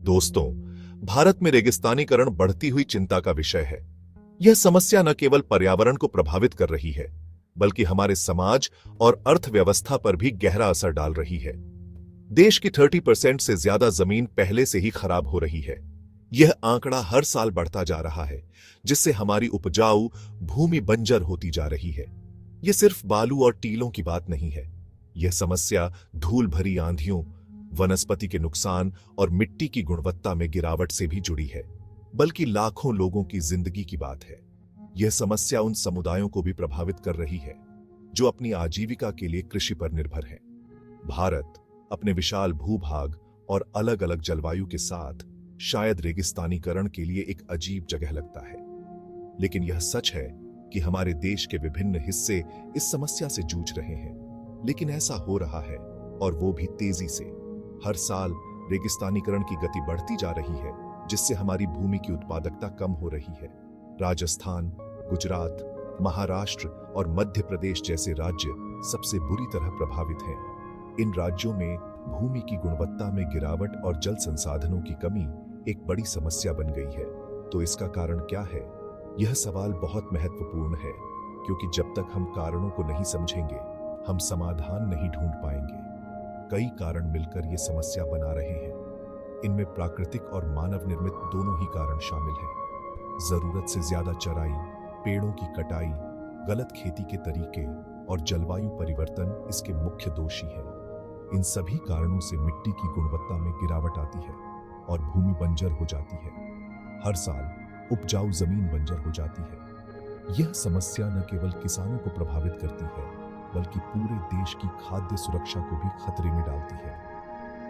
दोस्तों, भारत में रेगिस्तानीकरण बढ़ती हुई चिंता का विषय है। यह समस्या न केवल पर्यावरण को प्रभावित कर रही है, बल्कि हमारे समाज और अर्थव्यवस्था पर भी गहरा असर डाल रही है। देश की 30% से ज्यादा जमीन पहले से ही खराब हो रही है। यह आंकड़ा हर साल बढ़ता जा रहा है, जिससे हमारी उपजाऊ भूमि बंजर होती जा रही है। यह सिर्फ बालू और टीलों की बात नहीं है। यह समस्या धूल भरी आंधियों, वनस्पति के नुकसान और मिट्टी की गुणवत्ता में गिरावट से भी जुड़ी है, बल्कि लाखों लोगों की जिंदगी की बात है। यह समस्या उन समुदायों को भी प्रभावित कर रही है जो अपनी आजीविका के लिए कृषि पर निर्भर हैं। भारत अपने विशाल भूभाग और अलग अलग जलवायु के साथ शायद रेगिस्तानीकरण के लिए एक अजीब जगह लगता है, लेकिन यह सच है कि हमारे देश के विभिन्न हिस्से इस समस्या से जूझ रहे हैं। लेकिन ऐसा हो रहा है, और वो भी तेजी से। हर साल रेगिस्तानीकरण की गति बढ़ती जा रही है, जिससे हमारी भूमि की उत्पादकता कम हो रही है। राजस्थान, गुजरात, महाराष्ट्र और मध्य प्रदेश जैसे राज्य सबसे बुरी तरह प्रभावित हैं। इन राज्यों में भूमि की गुणवत्ता में गिरावट और जल संसाधनों की कमी एक बड़ी समस्या बन गई है। तो इसका कारण क्या है? यह सवाल बहुत महत्वपूर्ण है, क्योंकि जब तक हम कारणों को नहीं समझेंगे, हम समाधान नहीं ढूंढ पाएंगे। कई कारण मिलकर ये समस्या बना रहे हैं। इनमें प्राकृतिक और मानव निर्मित दोनों ही कारण शामिल हैं। जरूरत से ज्यादा चराई, पेड़ों की कटाई, गलत खेती के तरीके और जलवायु परिवर्तन इसके मुख्य दोषी हैं। इन सभी कारणों से मिट्टी की गुणवत्ता में गिरावट आती है और भूमि बंजर हो जाती है। हर साल उपजाऊ जमीन बंजर हो जाती है। यह समस्या न केवल किसानों को प्रभावित करती है, बल्कि पूरे देश की खाद्य सुरक्षा को भी खतरे में डालती है।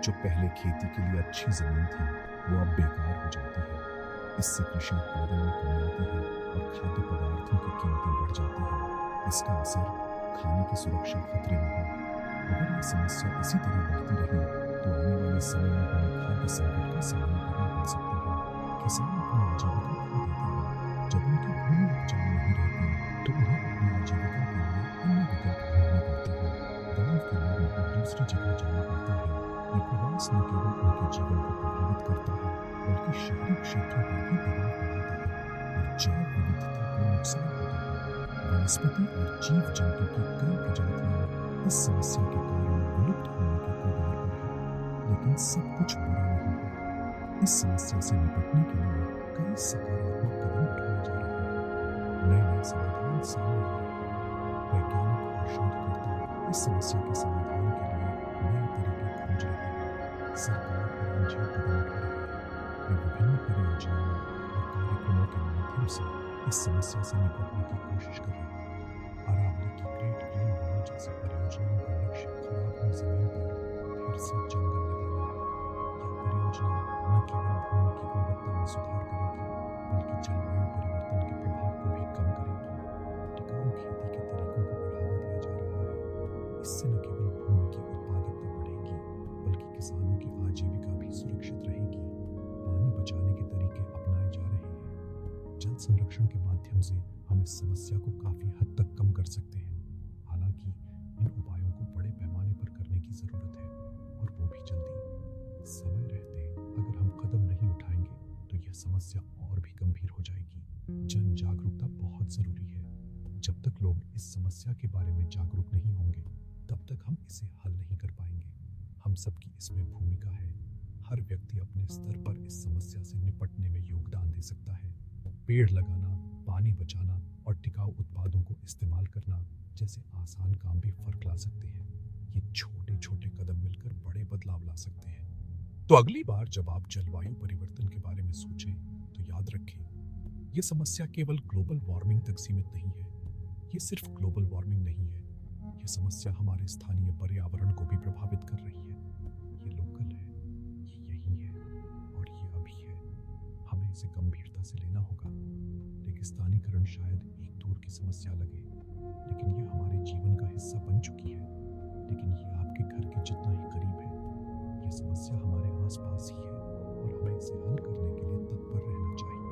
जो पहले खेती के लिए अच्छी जमीन थी, वो अब बेकार हो जाती है। इससे कृषि उत्पादन में कमी आती है और खाद्य पदार्थों की कीमतें बढ़ जाती हैं। इसका असर खाने की सुरक्षा खतरे में है। अगर यह समस्या इसी तरह बढ़ती रही, तो आने वाले समय में हमें खाद्य संकट का सामना करना पड़ सकता है। किसान अपनी आजीविका खो देते हैं। जब उनकी भूमि उपजाऊ नहीं रहती, तो उन्हें अपनी आजीविका के लिए अन्य विकल्प ढूंढने पड़ते हैं। गांव के लोगों को दूसरी जगह जाना पड़ता है। ये प्रवास न केवल उनके जीवन को प्रभावित करता है, बल्कि शहरी क्षेत्रों पर भी दबाव बनाता है और जैव विविधता को नुकसान होता है। वनस्पति और जीव जंतु की कई प्रजातियां इस समस्या के कारण विलुप्त होने के कगार पर है। लेकिन सब कुछ बुरा नहीं है। इस समस्या से निपटने के लिए कई सकारात्मक कदम उठाए जा रहे हैं। नए नए समाधान सामने आ रहे हैं। वैज्ञानिक और शोधकर्ता इस समस्या के समाधान के लिए नए तरीके खोज रहे हैं। सरकार और एनजीओ कदम उठा रहे हैं। वे विभिन्न परियोजनाओं और कार्यक्रमों के माध्यम से इस समस्या से निपटने की कोशिश कर रहे हैं। अरावली की ग्रेट ग्रीन वॉल जैसी परियोजनाओं का लक्ष्य खराब हुई जमीन पर फिर से जंगल लगाना है। यह परियोजना न केवल भूमि की गुणवत्ता में सुधार करेगी, बल्कि जलवायु परिवर्तन के प्रभाव को भी कम करेगी। टिकाऊ खेती के तरीकों को बढ़ावा दिया जा रहा है। इससे न केवल भूमि की उत्पादकता बढ़ेगी, बल्कि किसानों की आजीविका भी सुरक्षित रहेगी। पानी बचाने के तरीके अपनाए जा रहे हैं। जल संरक्षण के माध्यम से हम इस समस्या को काफी हद तक कम कर सकते हैं। हालांकि इन उपायों को बड़े पैमाने पर करने की जरूरत है, और वो भी जल्दी। समय रहते अगर हम कदम नहीं उठाएंगे, तो यह समस्या और भी गंभीर हो जाएगी। जन जागरूकता बहुत जरूरी है। जब तक लोग इस समस्या के बारे में जागरूक नहीं होंगे, तब तक हम इसे हल नहीं कर पाएंगे। हम सबकी इसमें भूमिका है। हर व्यक्ति अपने स्तर पर इस समस्या से निपटने में योगदान दे सकता है। पेड़ लगाना, पानी बचाना और टिकाऊ उत्पादों को इस्तेमाल करना जैसे आसान काम भी फर्क ला सकते हैं। ये छोटे छोटे कदम मिलकर बड़े बदलाव ला सकते हैं। तो अगली बार जब आप जलवायु परिवर्तन के बारे में सोचें, तो याद रखें, ये समस्या केवल ग्लोबल वार्मिंग तक सीमित नहीं है। ये सिर्फ ग्लोबल वार्मिंग नहीं है। ये समस्या हमारे स्थानीय पर्यावरण को भी प्रभावित कर रही है। ये लोकल है, ये यही है, और ये अभी है। हमें इसे गंभीरता से लेना होगा। रेगिस्तानीकरण शायद एक दूर की समस्या लगे, लेकिन ये हमारे जीवन का हिस्सा बन चुकी है। लेकिन ये आपके घर के जितना ही करीब है। ये समस्या हमारे आसपास ही है, और हमें इसे हल करने के लिए तत्पर रहना चाहिए।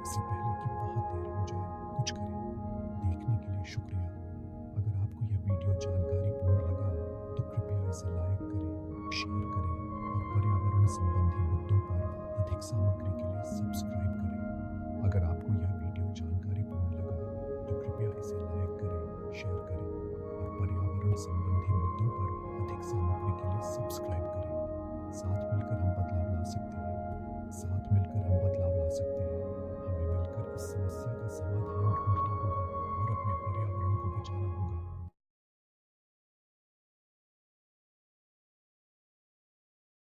इससे पहले कि बहुत देर हो जाए, कुछ करें। देखने के लिए शुक्रिया। अगर आपको यह वीडियो जानकारीपूर्ण लगा, तो कृपया इसे लाइक करें, शेयर करें और पर्यावरण संबंधी मुद्दों पर अधिक सामग्री के लिए सब्सक्राइब करें। अगर आपको यह वीडियो जानकारीपूर्ण लगा तो कृपया इसे लाइक करें, शेयर करें और पर्यावरण संबंधी मुद्दों पर अधिक सामग्री के लिए सब्सक्राइब करें।